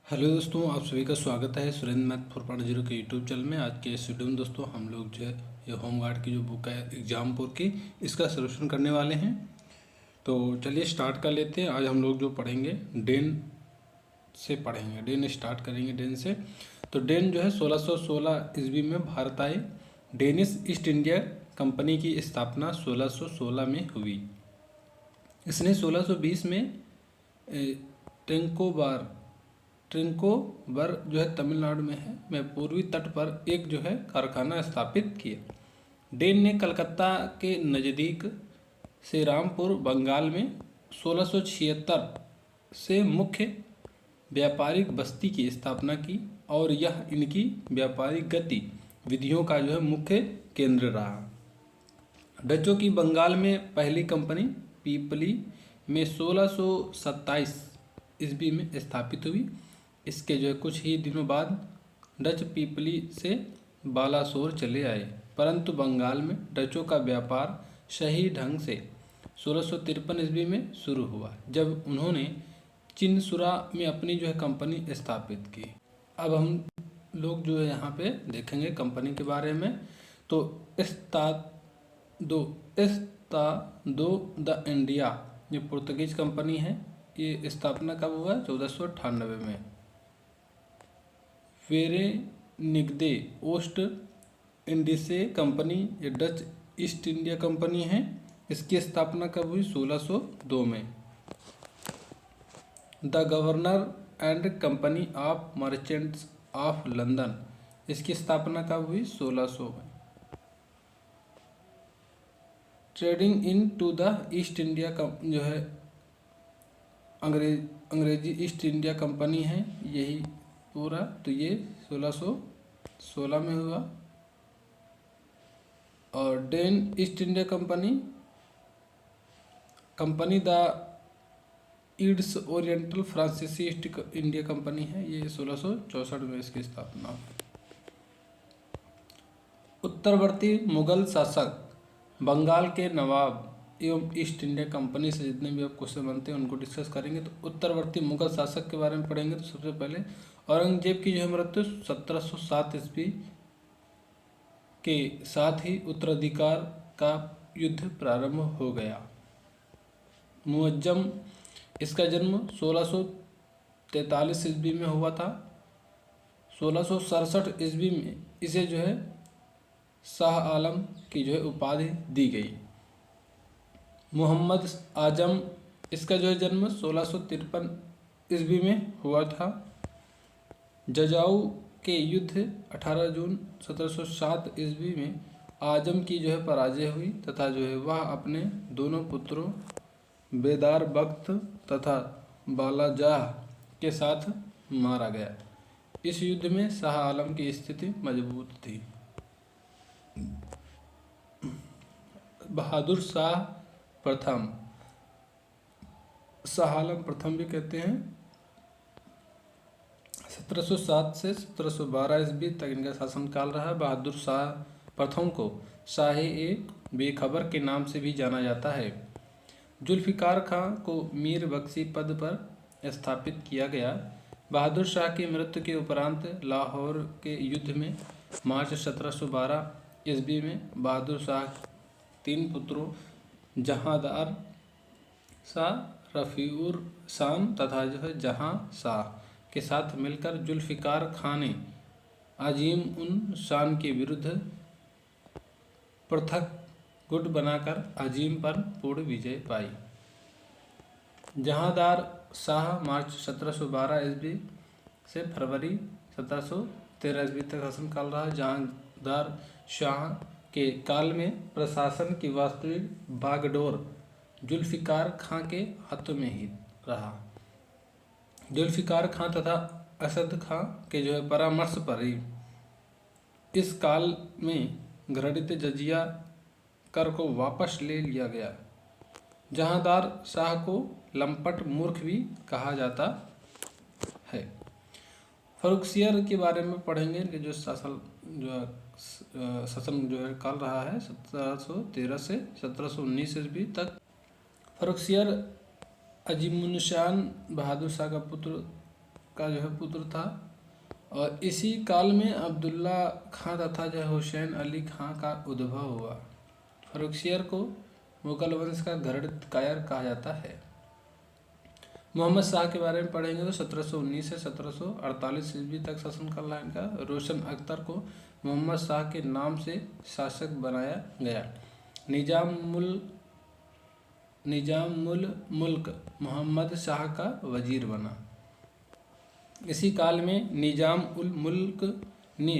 Hello दोस्तों, आप सभी का स्वागत है सुरेंद्र मैथ 4.0 के यूट्यूब चैनल में। आज के इस वीडियो में दोस्तों हम लोग जो है ये होमगार्ड की जो बुक है एग्जामपुर की, इसका सलूशन करने वाले हैं। तो चलिए स्टार्ट कर लेते हैं। आज हम लोग जो पढ़ेंगे डेन से पढ़ेंगे। डेन स्टार्ट करेंगे डेन से। तो डेन जो है 1616 ईस्वी में भारत आए। डेनिश ईस्ट इंडिया कंपनी की स्थापना 1616 में हुई। इसने 1620 में ट्रिंकोबार ट्रिंकोबर जो है तमिलनाडु में पूर्वी तट पर एक जो है कारखाना स्थापित किया। डेन ने कलकत्ता के नज़दीक से रामपुर बंगाल में 1676 से मुख्य व्यापारिक बस्ती की स्थापना की और यह इनकी व्यापारिक गतिविधियों का जो है मुख्य केंद्र रहा। डचों की बंगाल में पहली कंपनी पीपली में 1627 ईस्वी में स्थापित हुई। इसके जो है कुछ ही दिनों बाद डच पीपली से बालासोर चले आए, परंतु बंगाल में डचों का व्यापार सही ढंग से 1653 ईस्वी में शुरू हुआ, जब उन्होंने चिनसुरा में अपनी जो है कंपनी स्थापित की। अब हम लोग जो है यहाँ पे देखेंगे कंपनी के बारे में। तो एस्तादो द इंडिया जो पुर्तगीज कंपनी है, ये स्थापना कब हुआ? 1498 में। वेरेनिगदे ओस्ट इंडीसे कंपनी ये डच ईस्ट इंडिया कंपनी है, इसकी स्थापना कब हुई? 1602 में। The governor and company of merchants of London, इसकी स्थापना कब हुई? 1600 में। Trading into the East India इंडिया जो है अंग्रेजी ईस्ट इंडिया कंपनी है, यही पूरा। तो ये 1616 में हुआ। और डेन ईस्ट इंडिया कंपनी द ईड्स ओरिएंटल फ्रांसीसी ईस्ट इंडिया कंपनी है, ये 1664 में इसकी स्थापना। उत्तरवर्ती मुगल शासक बंगाल के नवाब एवं ईस्ट इंडिया कंपनी से जितने भी आप क्वेश्चन बनते हैं उनको डिस्कस करेंगे। तो उत्तरवर्ती मुगल शासक के बारे में पढ़ेंगे। तो सबसे पहले औरंगजेब की जो है मृत्यु 1707 ईस्वी के साथ ही उत्तराधिकार का युद्ध प्रारंभ हो गया। मुअज्जम, इसका जन्म 1643 ईस्वी में हुआ था। 1667 ईस्वी में इसे जो है शाह आलम की जो है उपाधि दी गई। मोहम्मद आजम, इसका जो है जन्म 1653 ईस्वी में हुआ था। जजाऊ के युद्ध 18 जून 1707 ईस्वी में आजम की जो है पराजय हुई तथा जो है वह अपने दोनों पुत्रों बेदार बख्त तथा बालाजाह के साथ मारा गया। इस युद्ध में शाह आलम की स्थिति मजबूत थी। बहादुर शाह प्रथम, शाह आलम प्रथम भी कहते हैं, 1707 से 1712 ईस्वी तक इनका शासनकाल रहा। बहादुर शाह प्रथम को शाह-ए बेखबर के नाम से भी जाना जाता है। जुल्फ़िकार खां को मीर बख्शी पद पर स्थापित किया गया। बहादुर शाह की मृत्यु के उपरांत लाहौर के युद्ध में मार्च 1712 ईस्वी में बहादुर शाह 3 पुत्रों जहांदार शाह, रफ़ीउर शान तथा जो है जहां शाह के साथ मिलकर जुल्फ़िकार खां ने अजीम उन शान के विरुद्ध पृथक गुट बनाकर अजीम पर पूर्ण विजय पाई। जहांदार शाह मार्च 1712 ईस्वी से फरवरी 1713 ईस्वी तक शासनकाल रहा। जहांदार शाह के काल में प्रशासन की वास्तविक बागडोर जुल्फ़िकार खां के हाथों में ही रहा। जुल्फ़िकार खां तथा असद खां के जो है परामर्श पर ही इस काल में घृणित जजिया कर को वापस ले लिया गया। जहांदार शाह को लंपट मूर्ख भी कहा जाता है। फर्रुखसियर के बारे में पढ़ेंगे कि जो शासन जो है काल रहा है 1713 से 1719 ईस्वी तक। फर्रुखसियर अजीमुन्शान बहादुर शाह का पुत्र का जो है पुत्र था। और इसी काल में अब्दुल्ला खां तथा जो है हुसैन अली खां का उद्भव हुआ। फर्रुखसियर को मुगल वंश का गरुड़ कायर कहा जाता है। मोहम्मद शाह के बारे में पढ़ेंगे तो 1719 से 1748 ईस्वी तक शासन कर रहा इनका। रोशन अख्तर को मोहम्मद शाह के नाम से शासक बनाया गया। निजामुल मुल्क मोहम्मद शाह का वजीर बना। इसी काल में निजाम उल मुल्क ने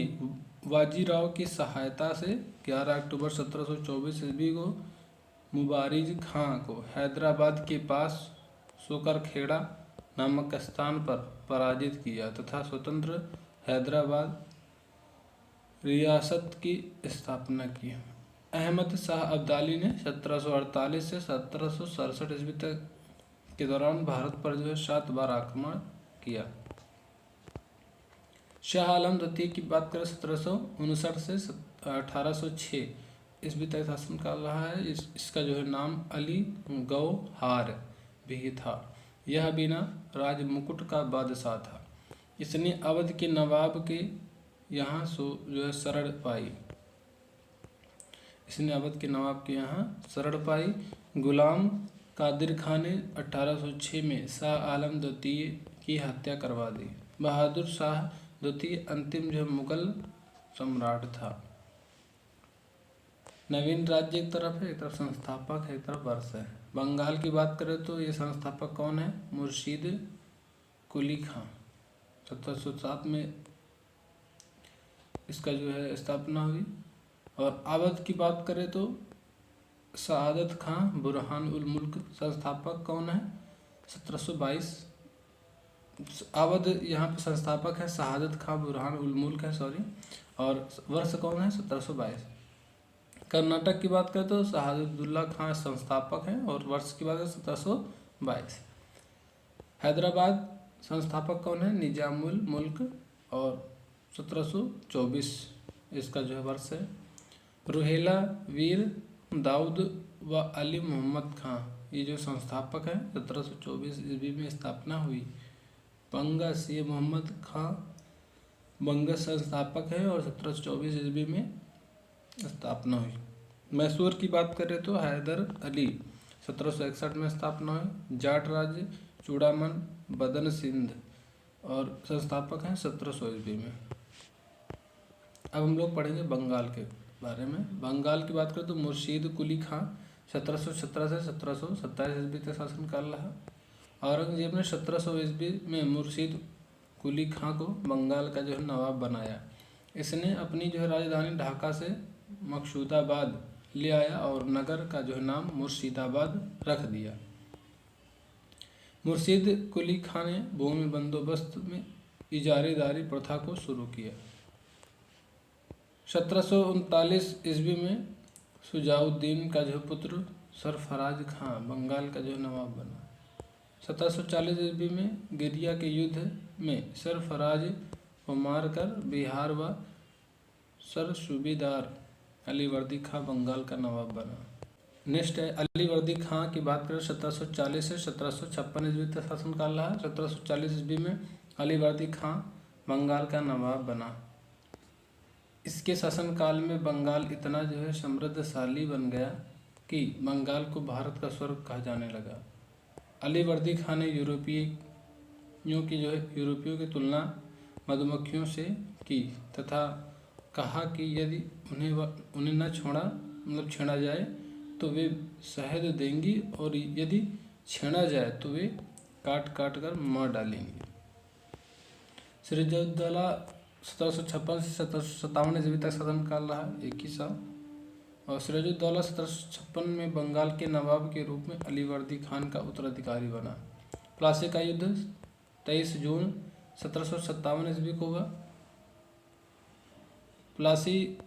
बाजीराव की सहायता से 11 अक्टूबर 1724 ईस्वी को मुबारिज खां को हैदराबाद के पास सोकरखेड़ा नामक स्थान पर पराजित किया तथा स्वतंत्र हैदराबाद रियासत की स्थापना की। अहमद शाह अब्दाली ने 1748 से 1767 ईस्वी तक के दौरान भारत पर जो है 7 बार आक्रमण किया। शाह आलम द्वितीय की बात करें 1759 से 1806 ईस्वी तक शासन कर रहा है। इसका जो है नाम अली गौहार भी था। यह बिना राज मुकुट का बादशाह था। इसने अवध के नवाब के यहाँ जो है शरण पाई। इसने अवध के नवाब के यहाँ शरण पाई। गुलाम कादिर खान ने 1806 में शाह आलम द्वितीय की हत्या करवा दी। बहादुर शाह द्वितीय अंतिम जो मुगल सम्राट था। नवीन राज्य एक तरफ है, एक तरफ संस्थापक है, एक तरफ वर्ष है। बंगाल की बात करें तो ये संस्थापक कौन है? मुर्शीद कुली खां। 1707 में इसका जो है स्थापना हुई। और अवध की बात करें तो सआदत खां बुरहान उल मुल्क। संस्थापक कौन है? 1722। अवध यहाँ पे संस्थापक है सआदत खां बुरहान उल मुल्क है, सॉरी। और वर्ष कौन है? 1722। कर्नाटक की बात करें तो शहादुल्ला खां संस्थापक हैं और वर्ष की बात करें 1722। हैदराबाद संस्थापक कौन है? निजामुल मुल्क और 1724 इसका जो है वर्ष है। रुहेला वीर दाऊद व अली मोहम्मद खां ये जो संस्थापक हैं 1724 ईस्वी में स्थापना हुई। बंगा सी मोहम्मद खां बंगस संस्थापक है और 1724 ईस्वी में स्थापना हुई। मैसूर की बात करें तो हैदर अली 1761 में स्थापना हुई। जाट राज्य चूड़ामन बदन सिंध और संस्थापक हैं 1700 ईस्वी में। अब हम लोग पढ़ेंगे बंगाल के बारे में। बंगाल की बात करें तो मुर्शीद कुली खां 1717 से 1727 ईस्वी तक शासन कर रहा। औरंगजेब ने 1700 ईस्वी में मुर्शीद कुली खां को बंगाल का जो है नवाब बनाया। इसने अपनी जो है राजधानी ढाका से मकसूदाबाद ले आया और नगर का जो है नाम मुर्शिदाबाद रख दिया। मुर्शीद कुली खां ने भूमि बंदोबस्त में इजारेदारी प्रथा को शुरू किया। 1739 ईस्वी में शुजाउद्दीन का जो पुत्र सरफराज खां बंगाल का जो नवाब बना। 1740 ईस्वी में गिरिया के युद्ध में सरफराज को मारकर बिहार व सरसूबेदार अलीवर्दी खां बंगाल का नवाब बना। नेक्स्ट है अलीवर्दी खां की बात करें 1740 से 1756 ईस्वी तक शासन कर रहा है। 1740 ईस्वी में अलीवर्दी खां बंगाल का नवाब बना। इसके शासनकाल में बंगाल इतना जो है समृद्धशाली बन गया कि बंगाल को भारत का स्वर्ग कहा जाने लगा। अलीवर्दी खां ने यूरोपियों की तुलना मधुमक्खियों से की तथा कहा कि यदि उन्हें न छेड़ा जाए तो वे शहद देंगी और यदि छेड़ा जाए तो वे काट काट कर मार डालेंगी। सिराजुद्दौला 1756 से 1757 ईस्वी तक शासन कर रहा, एक ही साल। और सिराजुद्दौला 1756 में बंगाल के नवाब के रूप में अलीवर्दी खान का उत्तराधिकारी बना। प्लासी का युद्ध 23 जून 1757 ईस्वी को हुआ। प्लासी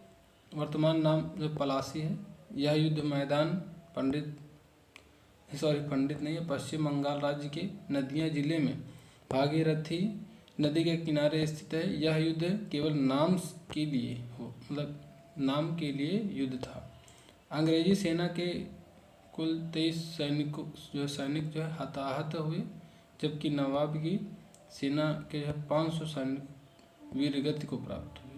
वर्तमान नाम जो पलासी है। यह युद्ध मैदान पंडित नहीं है, पश्चिम बंगाल राज्य के नदिया जिले में भागीरथी नदी के किनारे स्थित है। यह युद्ध केवल नाम के लिए युद्ध था। अंग्रेजी सेना के कुल 23 सैनिक जो है हताहत हुए, जबकि नवाब की सेना के 500 सैनिक वीरगति को प्राप्त हुए।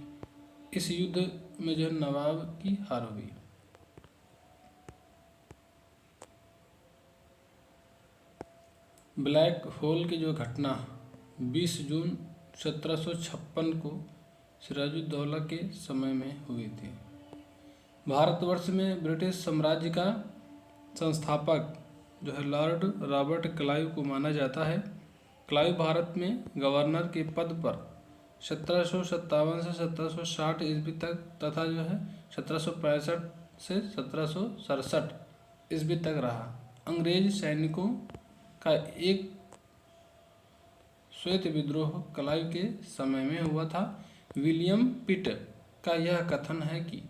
इस युद्ध में नवाब की हार हुई। ब्लैक होल की घटना 20 जून 1756 को सिराजुद्दौला के समय में हुई थी। भारतवर्ष में ब्रिटिश साम्राज्य का संस्थापक लॉर्ड रॉबर्ट क्लाइव को माना जाता है। क्लाइव भारत में गवर्नर के पद पर 1757 से 1760 ईस्वी तक तथा 1765 से 1767 ईस्वी तक रहा। अंग्रेज सैनिकों का एक श्वेत विद्रोह क्लाइव के समय में हुआ था। विलियम पिट का यह कथन है कि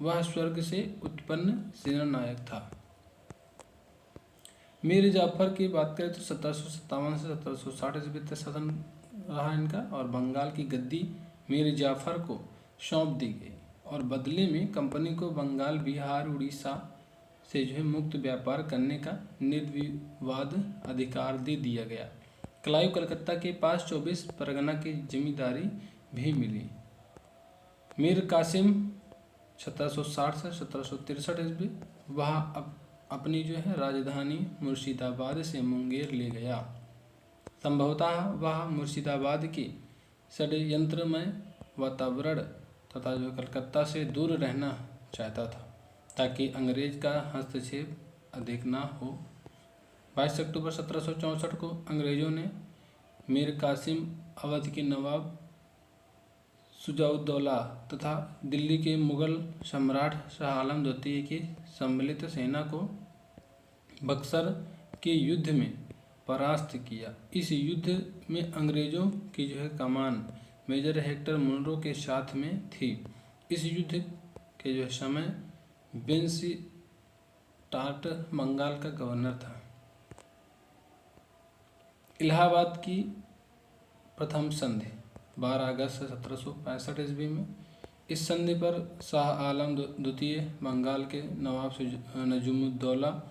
वह स्वर्ग से उत्पन्न सेनानायक था। मीर जाफर की बात करें तो 1757 से 1760 ईस्वी तक शासन रहा इनका, और बंगाल की गद्दी मीर जाफर को सौंप दी गई और बदले में कंपनी को बंगाल, बिहार, उड़ीसा से मुक्त व्यापार करने का निर्विवाद अधिकार दे दिया गया। क्लाइव कलकत्ता के पास 24 परगना की जिम्मेदारी भी मिली। मीर कासिम 1760 से 1763 ईस्वी वह अपनी राजधानी मुर्शिदाबाद से मुंगेर ले गया। संभवतः वह मुर्शिदाबाद के षड्यंत्रमय वातावरण तथा कलकत्ता से दूर रहना चाहता था ताकि अंग्रेज का हस्तक्षेप अधिक न हो। 22 अक्टूबर 1764 को अंग्रेजों ने मीर कासिम, अवध के नवाब शुजाउद्दौला तथा दिल्ली के मुगल सम्राट शाह आलम द्वितीय की सम्मिलित सेना को बक्सर के युद्ध में परास्त किया। इस युद्ध में अंग्रेजों की कमान मेजर हेक्टर मुनरो के साथ में थी। इस युद्ध के समय बेंसीटार्ट बंगाल का गवर्नर था। इलाहाबाद की प्रथम संधि 12 अगस्त 1765 ईस्वी में। इस संधि पर शाह आलम द्वितीय, बंगाल के नवाब नजमुद्दौला,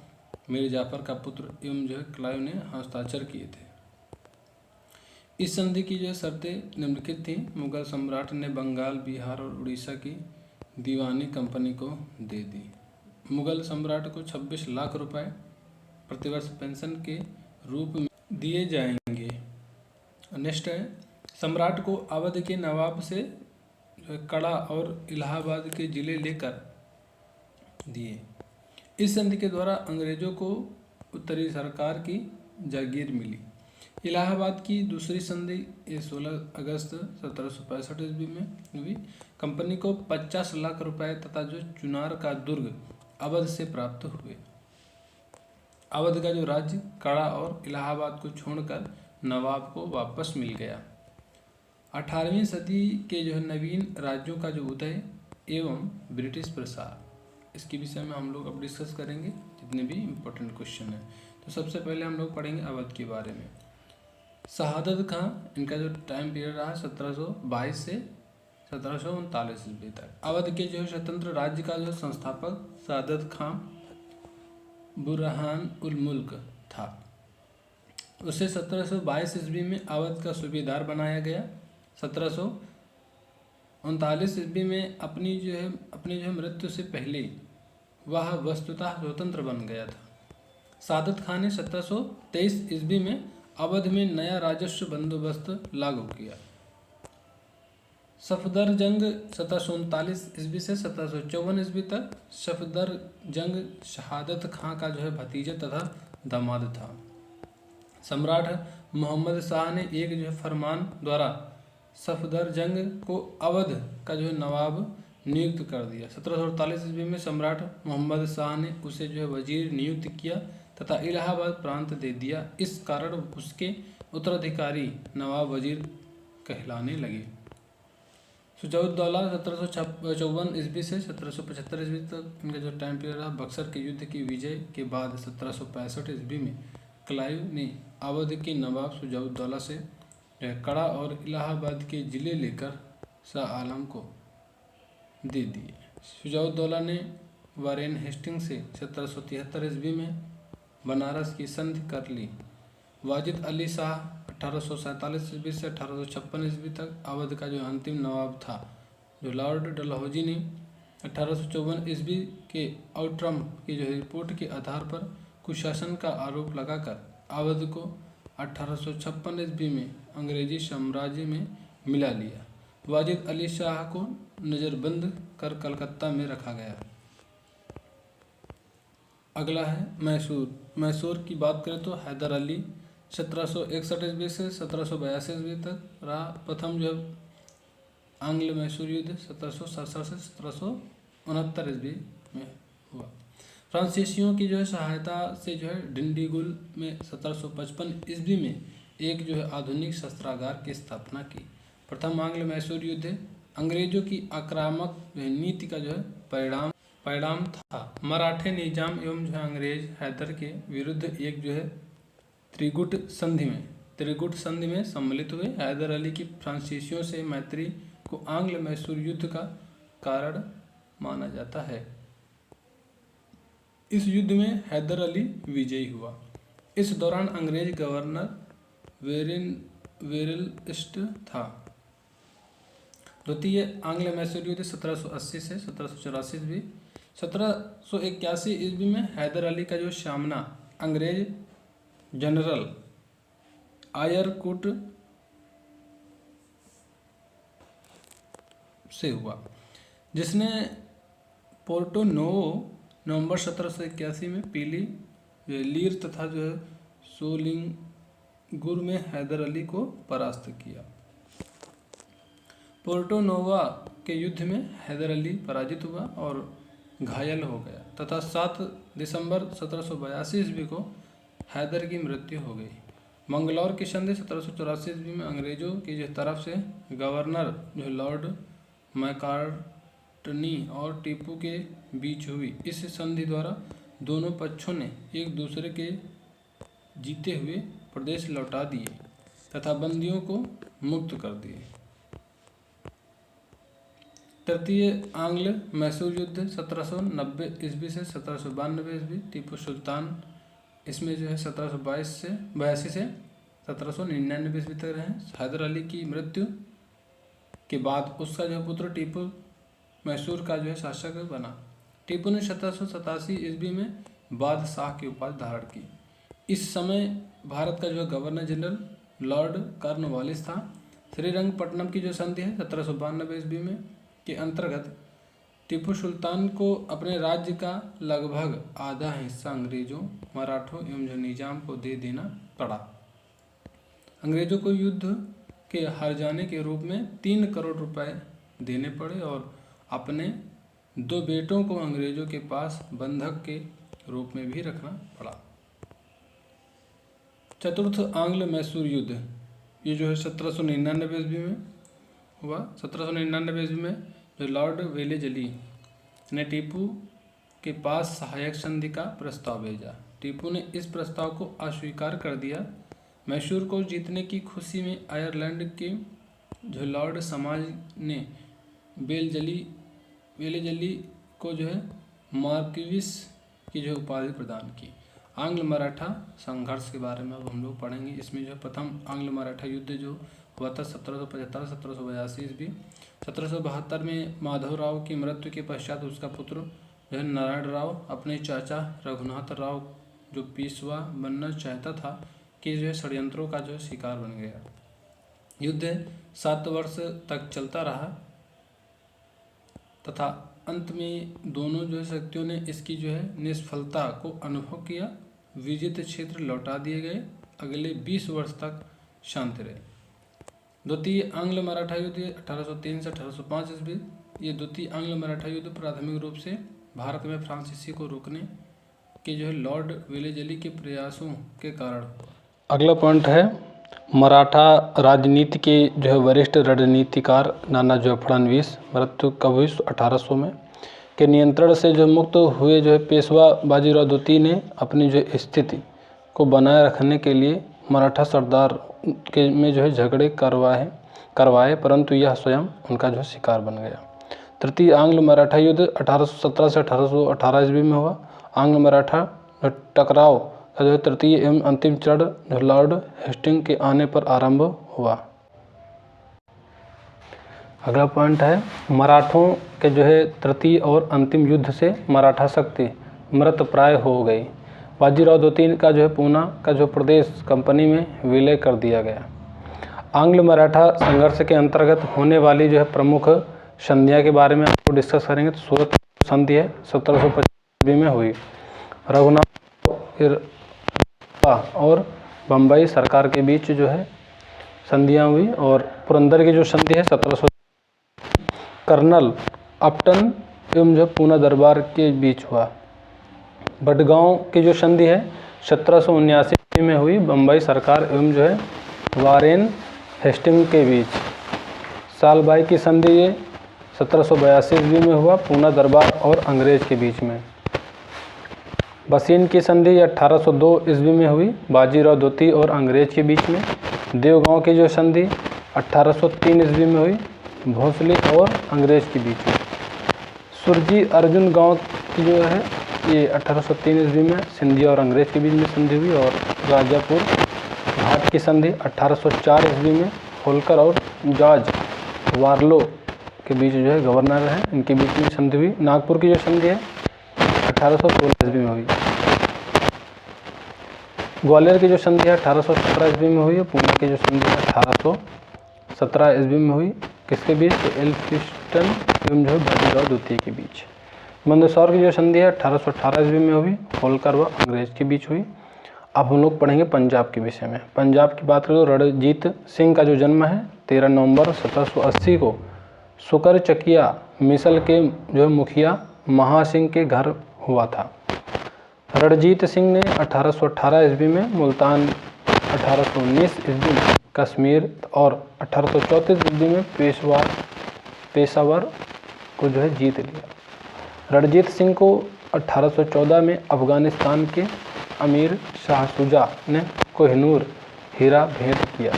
मीर जाफर का पुत्र एवं क्लाइव ने हस्ताक्षर किए थे। इस संधि की शर्तें निम्नलिखित थी। मुगल सम्राट ने बंगाल, बिहार और उड़ीसा की दीवानी कंपनी को दे दी। मुगल सम्राट को 26 लाख रुपए प्रतिवर्ष पेंशन के रूप में दिए जाएंगे। नेक्स्ट है, सम्राट को अवध के नवाब से कड़ा और इलाहाबाद के जिले लेकर दिए। इस संधि के द्वारा अंग्रेजों को उत्तरी सरकार की जागीर मिली। इलाहाबाद की दूसरी संधि 16 अगस्त 1765 ईस्वी में हुई। कंपनी को 50 लाख रुपए तथा चुनार का दुर्ग अवध से प्राप्त हुए। अवध का राज्य कड़ा और इलाहाबाद को छोड़कर नवाब को वापस मिल गया। 18वीं सदी के नवीन राज्यों का उदय एवं ब्रिटिश प्रसार, इसके विषय में हम लोग अब डिस्कस करेंगे जितने भी इम्पोर्टेंट क्वेश्चन हैं। तो सबसे पहले हम लोग पढ़ेंगे अवध के बारे में। शहादत खां, इनका टाइम पीरियड रहा 1722 से 1739 ईस्वी तक। अवध के स्वतंत्र राज्य का संस्थापक शहादत खां बुरहान उल मुल्क था। उसे 1722 ईस्वी में अवध का सूबेदार बनाया गया। 1739 ईस्वी में अपनी मृत्यु से पहले वह वस्तुतः स्वतंत्र बन गया था। शहादत खान ने 1723 ईस्वी में अवध में नया राजस्व बंदोबस्त लागू किया। सफदरजंग 1739 ईस्वी से 1754 ईस्वी तक। सफदरजंग शहादत खां का भतीजा तथा दामाद था। सम्राट मोहम्मद शाह ने एक फरमान द्वारा सफदरजंग को अवध का नवाब नियुक्त कर दिया। 1748 ईस्वी में सम्राट मोहम्मद शाह ने उसे वजीर नियुक्त किया तथा इलाहाबाद प्रांत दे दिया। इस कारण उसके उत्तराधिकारी नवाब वजीर कहलाने लगे। शुजाउद्दौला 1754 ईस्वी से 1775 ईस्वी तक इनका टाइम पीरियड रहा। बक्सर के युद्ध की विजय के बाद 1765 ईस्वी में क्लाइव ने अवध के नवाब शुजाउद्दौला से कड़ा और इलाहाबाद के जिले लेकर शाह आलम को दे दिए। शुजाउद्दौला ने वारेन हेस्टिंग्स से 1773 ईस्वी में बनारस की संधि कर ली। वाजिद अली शाह 1847 ईस्वी से 1856 ईस्वी तक अवध का जो अंतिम नवाब था, जो लॉर्ड डलहौजी ने 1854 ईस्वी के आउट्रम की जो रिपोर्ट के आधार पर कुशासन का आरोप लगाकर अवध को 1856 ईस्वी में अंग्रेजी साम्राज्य में मिला लिया। वाजिद अली शाह को नज़रबंद कर कलकत्ता में रखा गया। अगला है मैसूर। मैसूर की बात करें तो हैदर अली 1761 ईस्वी से 1782 ईस्वी तक रहा। प्रथम जो आंग्ल मैसूर युद्ध 1767 से 1769 ईस्वी में हुआ। फ्रांसीसियों की जो है सहायता से जो है डिंडीगुल में 1755 ईस्वी में एक जो है आधुनिक शस्त्रागार की स्थापना की। प्रथम आंग्ल मैसूर युद्ध अंग्रेजों की आक्रामक नीति का जो है परिणाम था। मराठे निजाम एवं जो है अंग्रेज हैदर के विरुद्ध एक जो है त्रिगुट संधि में सम्मिलित हुए। हैदर अली की फ्रांसीसियों से मैत्री को आंग्ल मैसूर युद्ध का कारण माना जाता है। इस युद्ध में हैदर अली विजयी हुआ। इस दौरान अंग्रेज गवर्नर वेरेलस्ट था। द्वितीय आंग्ल मैसूर युद्ध 1780 से 1784 ईस्वी। 1781 ईस्वी में हैदर अली का जो सामना अंग्रेज जनरल आयरकुट से हुआ, जिसने पोर्टो नोवो नवंबर 1781 में पीली लीर तथा जो है सोलिंगुर में हैदर अली को परास्त किया। पोर्टो नोवा के युद्ध में हैदर अली पराजित हुआ और घायल हो गया तथा 7 दिसंबर 1782 ईस्वी को हैदर की मृत्यु हो गई। मंगलौर की संधि 1784 ईस्वी में अंग्रेजों की जो तरफ से गवर्नर जो लॉर्ड मैकार्टनी और टीपू के बीच हुई। इस संधि द्वारा दोनों पक्षों ने एक दूसरे के जीते हुए प्रदेश लौटा दिए तथा बंदियों को मुक्त कर दिए। तृतीय आंग्ल मैसूर युद्ध 1790 ईस्वी से 1792 ईस्वी। टीपू सुल्तान इसमें जो है 1782 से 1799 ईस्वी तक रहे। हैदर अली की मृत्यु के बाद उसका जो पुत्र टीपू मैसूर का जो है शासक बना। टीपू ने 1787 ईस्वी में बादशाह की उपाधि धारण की। इस समय भारत का जो गवर्नर जनरल लॉर्ड कॉर्नवालिस था। श्रीरंगपट्टनम की जो संधि है 1792 ईस्वी में के अंतर्गत टीपू सुल्तान को अपने राज्य का लगभग आधा हिस्सा अंग्रेजों, मराठों एवं जो निजाम को दे देना पड़ा। अंग्रेजों को युद्ध के हार जाने के रूप में 3 करोड़ रुपए देने पड़े और अपने 2 बेटों को अंग्रेजों के पास बंधक के रूप में भी रखना पड़ा। चतुर्थ आंग्ल मैसूर युद्ध ये जो है 1799 ईस्वी में हुआ। 1799 ईस्वी में जो लॉर्ड वेलेजली ने टीपू के पास सहायक संधि का प्रस्ताव भेजा। टीपू ने इस प्रस्ताव को अस्वीकार कर दिया। मैसूर को जीतने की खुशी में आयरलैंड के जो लॉर्ड समाज ने वेलेजली को जो है मार्क्विस की जो उपाधि प्रदान की। आंग्ल मराठा संघर्ष के बारे में अब हम लोग पढ़ेंगे। इसमें जो प्रथम आंग्ल मराठा युद्ध जो हुआ था 1775-1782 ईस्वी। 1772 में माधवराव की मृत्यु के पश्चात उसका पुत्र जो है नारायण राव अपने चाचा रघुनाथ राव जो पेशवा बनना चाहता था कि जो है षड्यंत्रों का जो शिकार बन गया। युद्ध 7 वर्ष तक चलता रहा तथा अंत में दोनों जो है शक्तियों ने इसकी जो है निष्फलता को अनुभव किया। विजित क्षेत्र लौटा दिए गए। अगले 20 वर्ष तक शांति रहे। द्वितीय आंग्ल मराठा युद्ध 1803 से 1805 ईस्वी। ये द्वितीय आंग्ल मराठा युद्ध प्राथमिक रूप से भारत में फ्रांसीसी को रोकने के जो है लॉर्ड वेलेजली के प्रयासों के कारण। अगला पॉइंट है मराठा राजनीति के जो है वरिष्ठ रणनीतिकार नाना जो फडणवीस मृत्यु कब हुई 1800 में के नियंत्रण से जो मुक्त हुए जो है पेशवा बाजीराव द्वितीय ने अपनी जो स्थिति को बनाए रखने के लिए मराठा सरदार के में जो है झगड़े करवाए परंतु यह स्वयं उनका जो शिकार बन गया। तृतीय आंग्ल मराठा युद्ध 1817 से 1818 ईस्वी में हुआ। आंग्ल मराठा टकराव का जो तृतीय एवं अंतिम चरण लॉर्ड हेस्टिंग के आने पर आरंभ हुआ। अगला पॉइंट है मराठों के जो है तृतीय और अंतिम युद्ध से मराठा शक्ति मृतप्राय हो गई। बाजीराव द्वितीय का जो है पूना का जो प्रदेश कंपनी में विलय कर दिया गया। आंग्ल मराठा संघर्ष के अंतर्गत होने वाली जो है प्रमुख संधियाँ के बारे में आपको डिस्कस करेंगे। तो सूरत संधि है 1725 में हुई। रघुनाथ और बम्बई सरकार के बीच जो है संधियाँ हुई। और पुरंदर की जो संधि है 1700 कर्नल अपटन एवं जो पूना दरबार के बीच हुआ। बडगांव की जो संधि है 1779 में हुई, बम्बई सरकार एवं जो है वारेन हेस्टिंग के बीच। सालबाई की संधि ये 1782 ईस्वी में हुआ, पूना दरबार और अंग्रेज के बीच में। बसीन की संधि 1802 ईस्वी में हुई, बाजीराव द्वितीय और अंग्रेज के बीच में। देवगांव की जो संधि 1803 ईस्वी में हुई, भोसले और अंग्रेज के बीच में। सुरजी अर्जुन गांव की जो है ये 1803 ईस्वी में सिंधिया और अंग्रेज के बीच में संधि हुई। और राजापुर घाट की संधि 1804 ईस्वी में होलकर और जॉर्ज वार्लो के बीच जो है गवर्नर है, इनके बीच में संधि हुई। नागपुर की जो संधि है 1816 ईस्वी में हुई। ग्वालियर की जो संधि है 1817 ईस्वी में हुई। पुणे की जो संधि है 1817 ईस्वी में हुई। किसके बीच? तो एल्फिस्टन एवं जो है बाजीराव द्वितीय के बीच। मंदसौर की जो संधि है 1818 ईस्वी में हुई, होलकर व अंग्रेज के बीच हुई। अब हम लोग पढ़ेंगे पंजाब के विषय में। पंजाब की बात करें तो रणजीत सिंह का जो जन्म है 13 नवंबर 1780 को सुकरचकिया मिसल के जो मुखिया महासिंह के घर हुआ था। रणजीत सिंह ने 1818 ईस्वी में मुल्तान, 1819 ईस्वी में कश्मीर और 1834 ईस्वी में पेशावर को जो है जीत लिया। रणजीत सिंह को 1814 में अफगानिस्तान के अमीर शाह शुजा ने कोहिनूर हीरा भेंट किया।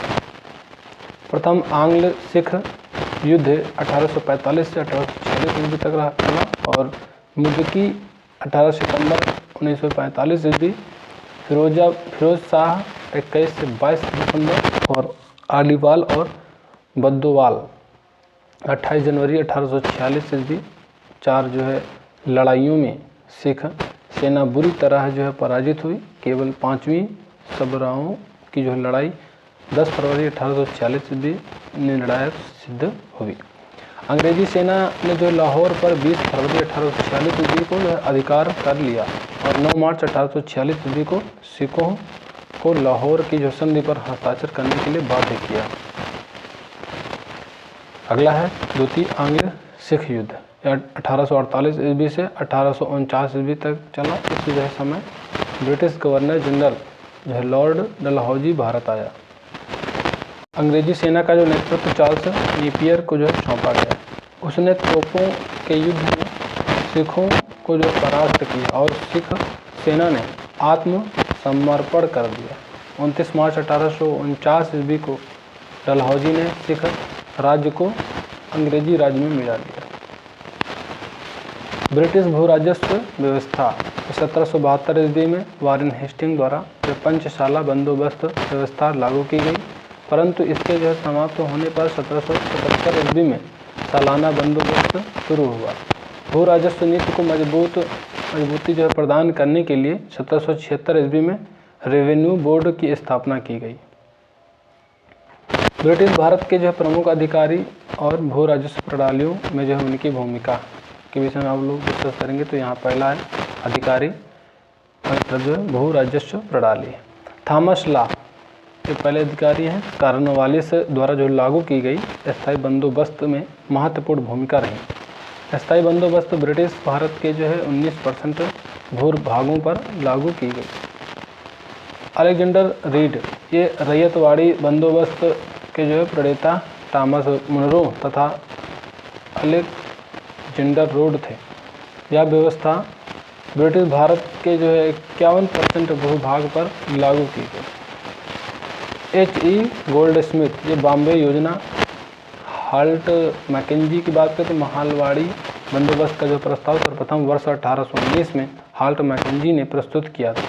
प्रथम आंग्ल सिख युद्ध 1845 से 1846 ईस्वी तक रहा और मुद्दकी 18 सितंबर 1945 ईस्वी, फिरोज शाह 21 से 22 दिसंबर और आलीवाल और बद्दोवाल 28 जनवरी 1846 ईस्वी। 4 जो है लड़ाइयों में सिख सेना बुरी तरह जो है पराजित हुई। केवल 5वीं सबराओं की जो लड़ाई 10 फरवरी 1846 ईस्वी निर्णायक सिद्ध हुई। अंग्रेजी सेना ने जो लाहौर पर 20 फरवरी 1846 ईस्वी को अधिकार कर लिया और 9 मार्च 1846 ईस्वी को सिखों को लाहौर की जो संधि पर हस्ताक्षर करने के लिए बाध्य किया। अगला है द्वितीय आंग्ल सिख युद्ध 1848 ईस्वी से 1849 ईस्वी तक चला। इस जो है समय ब्रिटिश गवर्नर जनरल जो है लॉर्ड डलहौजी भारत आया। अंग्रेजी सेना का जो नेतृत्व चार्ल्स नेपियर को जो है सौंपा गया। उसने तोपों के युद्ध में सिखों को जो परास्त किया और सिख सेना ने आत्मसमर्पण कर दिया। 29 मार्च 1849 ईस्वी को डलहौजी ने सिख राज्य को अंग्रेजी राज्य में मिला दिया। ब्रिटिश भू राजस्व व्यवस्था 1772 ईस्वी में वारेन हेस्टिंग द्वारा पंचशाला बंदोबस्त व्यवस्था लागू की गई, परंतु इसके जो समाप्त होने पर 1777 ईस्वी में सालाना बंदोबस्त शुरू हुआ। भू राजस्व नीति को मजबूती जो है प्रदान करने के लिए 1776 ईस्वी में रेवेन्यू बोर्ड की स्थापना की गई। ब्रिटिश भारत के जो है प्रमुख अधिकारी और भू राजस्व प्रणालियों में जो है उनकी भूमिका के विषय में आप लोग डिस्कस करेंगे। तो यहाँ पहला है अधिकारी मतलब जो है भू राजस्व प्रणाली। थॉमस लॉ के पहले अधिकारी हैं। कॉर्नवालिस द्वारा जो लागू की गई स्थायी बंदोबस्त में महत्वपूर्ण भूमिका रही। स्थायी बंदोबस्त ब्रिटिश भारत के जो है 19% भूभागों पर लागू की गई। अलेक्जेंडर रीड ये रैयतवाड़ी बंदोबस्त के जो है प्रणेता थॉमस मुनरो तथा अलेक्जेंडर रोड थे। यह व्यवस्था ब्रिटिश भारत के जो है 51% भूभाग पर लागू की गई। H.E. गोल्डस्मिथ ये बॉम्बे योजना, हाल्ट मैकेंजी की बात करें तो महालवाड़ी बंदोबस्त का जो प्रस्ताव सर्वप्रथम वर्ष 1819 में हाल्ट मैकेंजी ने प्रस्तुत किया था।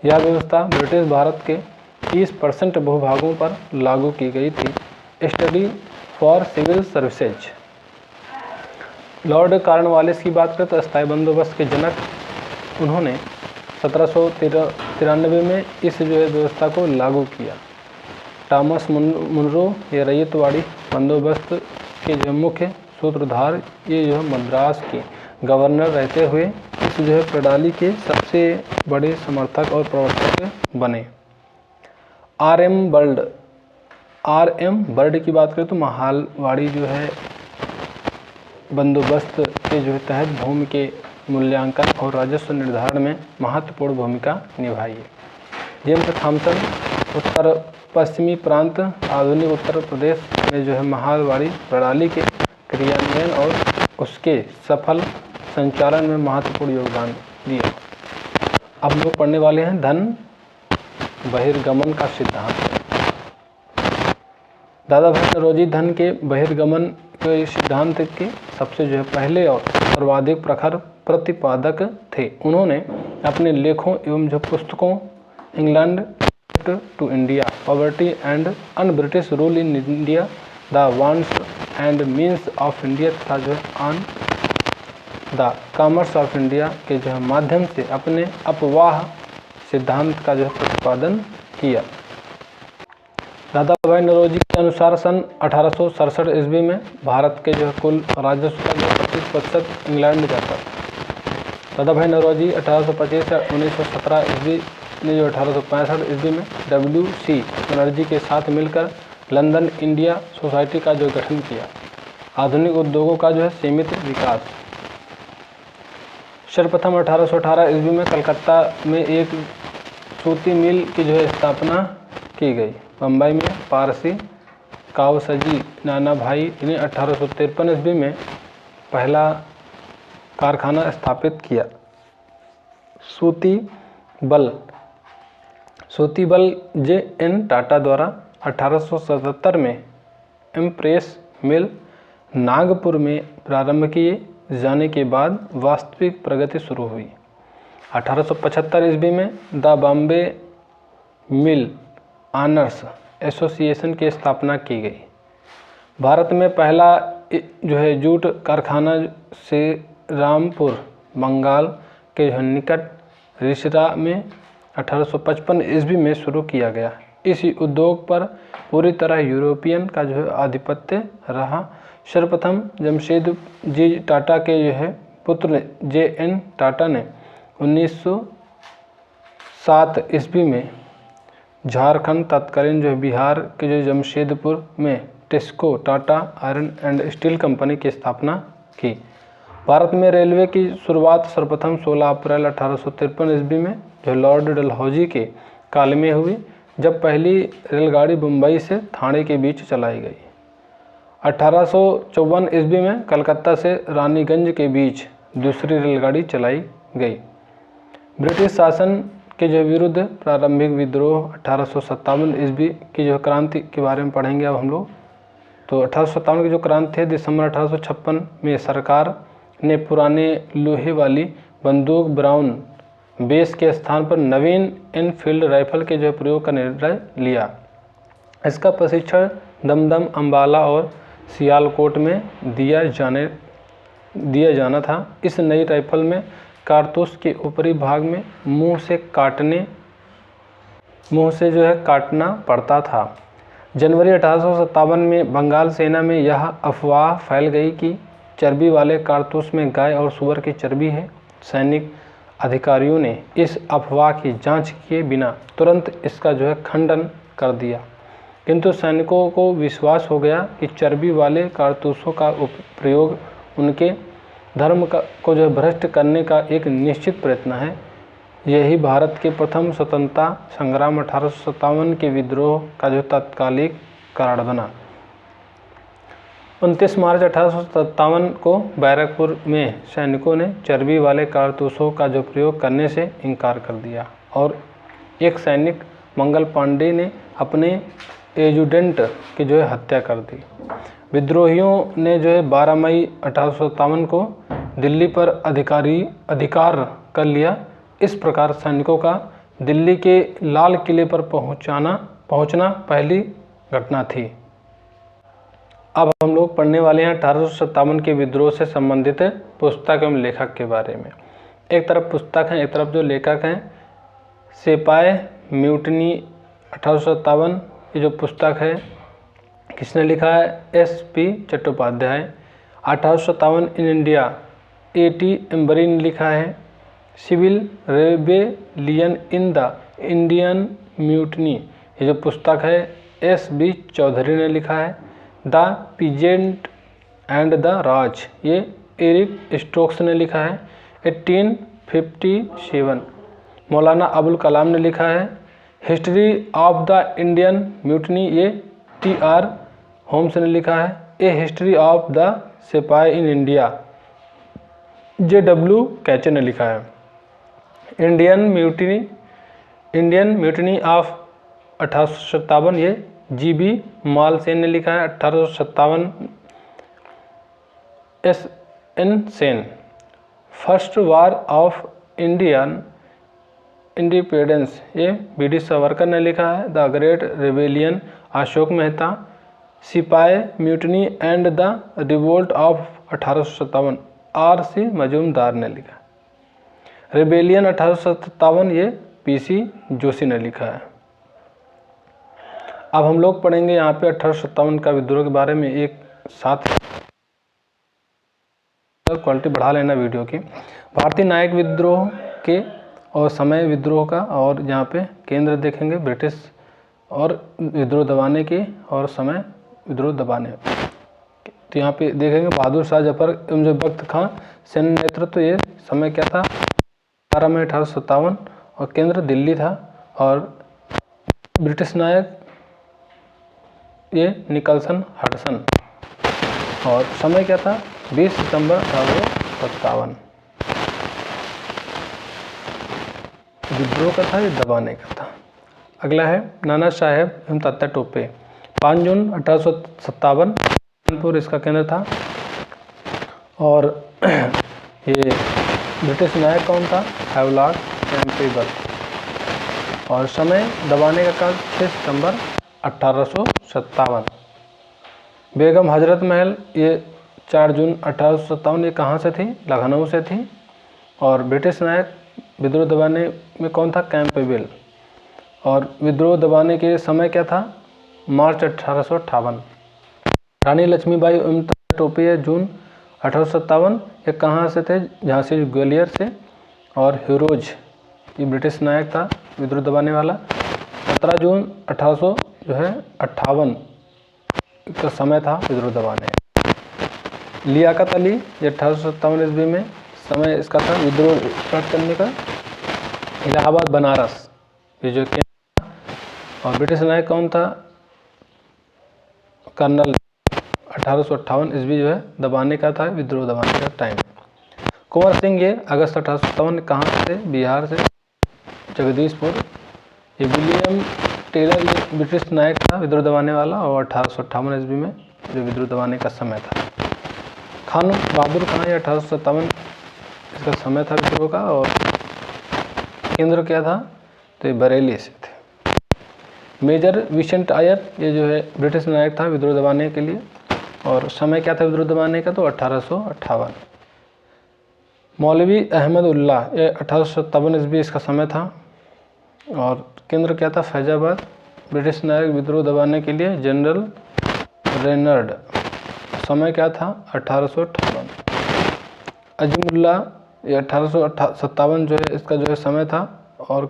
यह व्यवस्था ब्रिटिश भारत के 30% भूभागों पर लागू की गई थी। Study for civil services. Lord Cornwallis की बात करें तो स्थायी बंदोबस्त के जनक, उन्होंने 1793 में इस जो है व्यवस्था को लागू किया। टॉमस मुनरो ये रैयतवाड़ी बंदोबस्त के जो मुख्य सूत्रधार, ये जो है मद्रास के गवर्नर रहते हुए इस जो है प्रणाली के सबसे बड़े समर्थक और प्रवर्तक बने। आर.एम. बर्ड की बात करें तो महालवाड़ी जो है बंदोबस्त के जो है तहत भूमि के मूल्यांकन और राजस्व निर्धारण में महत्वपूर्ण भूमिका निभाई है। जेम्स थॉमसन उत्तर पश्चिमी प्रांत आधुनिक उत्तर प्रदेश में जो है महालवाड़ी प्रणाली के क्रियान्वयन और उसके सफल संचालन में महत्वपूर्ण योगदान दिया। अब लोग पढ़ने वाले हैं धन बहिर्गमन का सिद्धांत। दादा भाई नौरोजी धन के बहिर्गमन के सिद्धांत के सबसे जो है पहले और सर्वाधिक प्रखर प्रतिपादक थे। उन्होंने अपने लेखों एवं जो पुस्तकों England to India, poverty and un British rule in India, the wants and means of India तथा जो है on the commerce of India के जो है माध्यम से अपने अपवाह सिद्धांत का जो है प्रतिपादन किया। दादा भाई नौरोजी के अनुसार सन 1867 ईस्वी में भारत के जो है कुल राजस्व का 25% इंग्लैंड जाता। दादा भाई नौरोजी 1825 से 1917 ईस्वी ने जो 1865 ईस्वी में WC बनर्जी के साथ मिलकर लंदन इंडिया सोसाइटी का जो गठन किया। आधुनिक उद्योगों का जो है सीमित विकास। सर्वप्रथम 1818 ईस्वी में कलकत्ता में एक सूती मिल की जो है स्थापना की गई। बम्बई में पारसी कावसजी नाना भाई ने 1853 ईस्वी में पहला कारखाना स्थापित किया। सूती बल J.N. टाटा द्वारा 1877 में इम्प्रेस मिल नागपुर में प्रारंभ किए जाने के बाद वास्तविक प्रगति शुरू हुई। 1875 ईस्वी में the Bombay mill owners association की स्थापना की गई। भारत में पहला जो है जूट कारखाना से रामपुर बंगाल के निकट रिसरा में 1855 ईस्वी में शुरू किया गया। इस उद्योग पर पूरी तरह यूरोपियन का जो है आधिपत्य रहा। सर्वप्रथम जमशेदजी टाटा के जो है पुत्र J.N. टाटा ने 1907 ईस्वी में झारखंड तत्कालीन जो है बिहार के जो जमशेदपुर में TISCO Tata iron and steel company की स्थापना की। भारत में रेलवे की शुरुआत सर्वप्रथम 16 अप्रैल 1853 ईस्वी में जो लॉर्ड डलहौजी के काल में हुई, जब पहली रेलगाड़ी मुंबई से ठाणे के बीच चलाई गई। 1854 ईस्वी में कलकत्ता से रानीगंज के बीच दूसरी रेलगाड़ी चलाई गई। ब्रिटिश शासन के जो विरुद्ध प्रारंभिक विद्रोह 1857 ईस्वी की जो क्रांति के बारे में पढ़ेंगे अब हम लोग। तो 1857 की जो क्रांति है, दिसंबर 1856 में सरकार ने पुराने लोहे वाली बंदूक ब्राउन बेस के स्थान पर नवीन एनफील्ड राइफल के जो प्रयोग का निर्णय लिया। इसका प्रशिक्षण दमदम, अंबाला और सियालकोट में दिया जाना था। इस नई राइफल में कारतूस के ऊपरी भाग में मुंह से जो है काटना पड़ता था। जनवरी 1857 में बंगाल सेना में यह अफवाह फैल गई कि चर्बी वाले कारतूस में गाय और सूअर की चर्बी है। सैनिक अधिकारियों ने इस अफवाह की जांच किए बिना तुरंत इसका जो है खंडन कर दिया, किंतु सैनिकों को विश्वास हो गया कि चर्बी वाले कारतूसों का प्रयोग उनके धर्म को जो भ्रष्ट करने का एक निश्चित प्रयत्न है। यही भारत के प्रथम स्वतंत्रता संग्राम 1857 के विद्रोह का जो तात्कालिक कारण बना। 29 मार्च 1857 को बैरकपुर में सैनिकों ने चर्बी वाले कारतूसों का जो प्रयोग करने से इनकार कर दिया और एक सैनिक मंगल पांडे ने अपने एजुडेंट की जो है हत्या कर दी। विद्रोहियों ने जो है 12 मई 1857 को दिल्ली पर अधिकार कर लिया। इस प्रकार सैनिकों का दिल्ली के लाल किले पर पहुंचना पहली घटना थी। अब हम लोग पढ़ने वाले हैं 1857 के विद्रोह से संबंधित पुस्तक एवं लेखक के बारे में। एक तरफ पुस्तक है, एक तरफ जो लेखक हैं। सिपाही म्यूटनी 1857, ये जो पुस्तक है किसने लिखा है? SP Chattopadhyay. 1857 in India AT Embree ने लिखा है। Civil rebellion in the Indian mutiny, ये जो पुस्तक है SB चौधरी ने लिखा है। The peasant and the Raj, ये एरिक स्टोक्स ने लिखा है। 1857 मौलाना अबुल कलाम ने लिखा है। History of the Indian mutiny, ये TR होम्स ने लिखा है। ए हिस्ट्री ऑफ द सिपाही इन इंडिया, JW कैचे ने लिखा है। इंडियन म्यूटनी ऑफ 1857, ये GB मालसेन ने लिखा है। 1857 SN Sen. First war of Indian independence, ये BD सावरकर ने लिखा है। The great rebellion Ashok Mehta. सिपाही mutiny and the revolt of 1857 RC Majumdar ने लिखा। रिबेलियन 1857, ये PC जोशी ने लिखा है। अब हम लोग पढ़ेंगे यहाँ पे 1857 का विद्रोह के बारे में। एक साथ क्वालिटी बढ़ा लेना वीडियो की। भारतीय नायक विद्रोह के और समय विद्रोह का, और यहाँ पे केंद्र देखेंगे ब्रिटिश और विद्रोह दबाने की और समय विद्रोह दबाने। तो यहाँ पे देखेंगे बहादुर शाह जफर एवं बख्त खां सैन्य नेतृत्व, ये समय क्या था? 12 मई 1857 और केंद्र दिल्ली था। और ब्रिटिश नायक ये निकलसन हडसन, और समय क्या था? 20 सितंबर 1857। विद्रोह का था, ये दबाने का था। अगला है नाना साहेब एवं तात्या टोपे। 5 जून 1857 कानपुर इसका केंद्र था। और ये ब्रिटिश नायक कौन था? हैवलॉर्ड कैंपबेल। और समय दबाने का काल 6 सितंबर 1857। बेगम हजरत महल, ये 4 जून 1857, ये कहाँ से थी? लखनऊ से थी। और ब्रिटिश नायक विद्रोह दबाने में कौन था? कैंपबेल। और विद्रोह दबाने के समय क्या था? मार्च 1858। रानी लक्ष्मीबाई एवं टोपे जून 1857, ये कहाँ से थे? झांसी ग्वालियर से। और हीरोज, ये ब्रिटिश नायक था विद्रोह दबाने वाला। 17 जून 1858 का समय था विद्रोह दबाने। लियाकत अली, ये 1857 ईस्वी में समय इसका था विद्रोह स्टार्ट करने का। इलाहाबाद बनारस, ये जो केंद्र था। और ब्रिटिश नायक कौन था? कर्नल। 1858 ईस्वी जो है दबाने का था, विद्रोह दबाने का टाइम। कुंवर सिंह, ये अगस्त 1857 कहाँ से? बिहार से, जगदीशपुर। ये विलियम टेलर, ये ब्रिटिश नायक था विद्रोह दबाने वाला, और 1858 ईस्वी में जो विद्रोह दबाने का समय था। खान बहादुर खान, ये 1857 इसका समय था विद्रोह का। और केंद्र क्या था? तो ये बरेली से थे। मेजर विसेंट आयर, ये जो है ब्रिटिश नायक था विद्रोह दबाने के लिए। और समय क्या था विद्रोह दबाने का? तो 1858। मौलवी अहमद उल्लाह, ये 1857 ईस्वी इसका समय था। और केंद्र क्या था? फैजाबाद। ब्रिटिश नायक विद्रोह दबाने के लिए जनरल रेनर्ड। समय क्या था? 1858। अजीमुल्लाह, ये 1857 जो है इसका जो है समय था। और